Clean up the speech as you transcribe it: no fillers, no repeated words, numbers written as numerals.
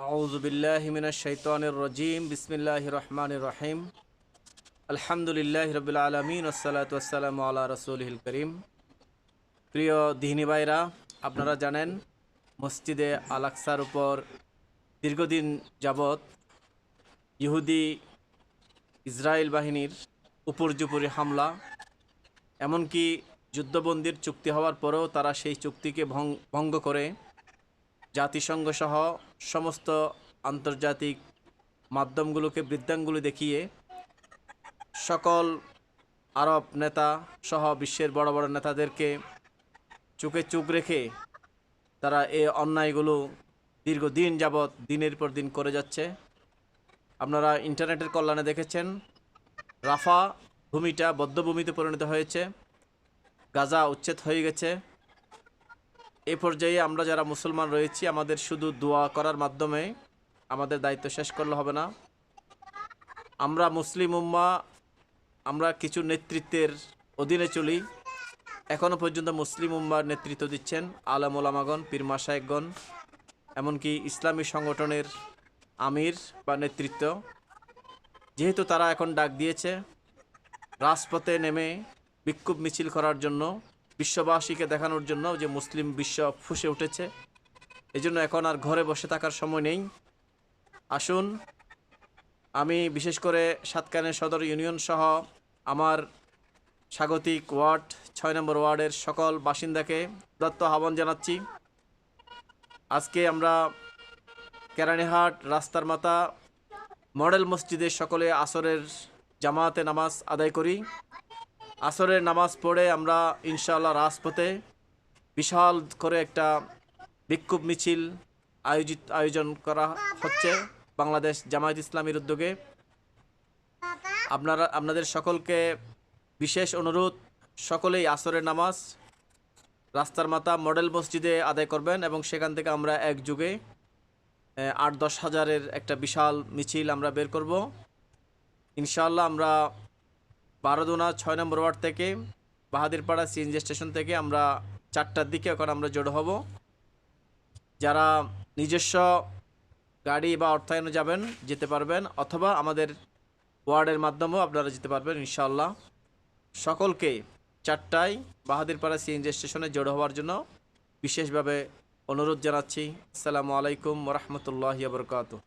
আউযু বিল্লাহি মিনাশ শাইতানির রাজিম বিসমিল্লাহির রহমানির রহিম আলহামদুলিল্লাহি রাব্বিল আলামিন ওয়াসসালাতু ওয়াসসালামু আলা রাসূলিল কারীম। প্রিয় দিনী ভাইরা, আপনারা জানেন মসজিদে আল আকসার উপর দীর্ঘদিন যাবৎ ইহুদি ইসরায়েল বাহিনীর উপর্যুপরি হামলা, এমনকি যুদ্ধবন্দির চুক্তি হওয়ার পরেও তারা সেই চুক্তিকে ভঙ্গ করে জাতিসংঘ সহ সমস্ত আন্তর্জাতিক মাধ্যমগুলোকে বৃদ্ধাঙ্গুলি দেখিয়ে সকল আরব নেতা সহ বিশ্বের বড় বড় নেতাদেরকে চোখে চোখ রেখে তারা এই অন্যায়গুলো দীর্ঘদিন যাবৎ দিনের পর দিন করে যাচ্ছে। আপনারা ইন্টারনেটের কল্যাণে দেখেছেন রাফা ভূমিটা বদ্ধভূমিতে পরিণত হয়েছে, গাজা উচ্ছেদ হয়ে গেছে। এ পর্যায়ে আমরা যারা মুসলমান রয়েছি আমাদের শুধু দোয়া করার মাধ্যমে আমাদের দায়িত্ব শেষ করলে হবে না। আমরা মুসলিম উম্মা, আমরা কিছু নেতৃত্বের অধীনে চলি। এখনও পর্যন্ত মুসলিম উম্মার নেতৃত্ব দিচ্ছেন আলেম ওলামাগণ, পীর মাশায়েখগণ, এমনকি ইসলামী সংগঠনের আমির বা নেতৃত্ব। যেহেতু তারা এখন ডাক দিয়েছে রাজপথে নেমে বিক্ষোভ মিছিল করার জন্য, বিশ্ববাসীকে দেখানোর জন্য যে মুসলিম বিশ্ব ফুঁসে উঠেছে, এজন্য এখন আর ঘরে বসে থাকার সময় নেই। আসুন, আমি বিশেষ করে সাতকানের সদর ইউনিয়ন সহ আমার স্বাগতিক ওয়ার্ড ৬ নম্বর ওয়ার্ডের সকল বাসিন্দাকে উদাত্ত আহ্বান জানাচ্ছি। আজকে আমরা কেরানীহাট রাস্তার মাথা মডেল মসজিদে সকলে আসরের জামাতে নামাজ আদায় করি। আসরের নামাজ পড়ে আমরা ইনশাআল্লাহ রাজপথে বিশাল করে একটা বিক্ষোভ মিছিল আয়োজন করা হচ্ছে বাংলাদেশ জামায়াত ইসলামীর উদ্যোগে। আপনাদের সকলকে বিশেষ অনুরোধ, সকলেই আসরের নামাজ রাস্তার মাথা মডেল মসজিদে আদায় করবেন এবং সেখান থেকে আমরা একযোগে ৮-১০ হাজারের একটা বিশাল মিছিল আমরা বের করব ইনশাআল্লাহ। আমরা বারোদোনা ৬ নম্বর ওয়ার্ড থেকে বাহাদিরপাড়া সিএনজি স্টেশন থেকে আমরা ৪টার দিকে এখন আমরা জড়ো হব। যারা নিজস্ব গাড়ি বা অর্থায়নে যাবেন যেতে পারবেন, অথবা আমাদের ওয়ার্ডের মাধ্যমেও আপনারা যেতে পারবেন ইনশাআল্লাহ। সকলকে ৪টায় বাহাদিরপাড়া সিএনজি স্টেশনে জড়ো হওয়ার জন্য বিশেষভাবে অনুরোধ জানাচ্ছি। আসসালামু আলাইকুম ওয়া রাহমাতুল্লাহি ওয়া বারাকাতুহু।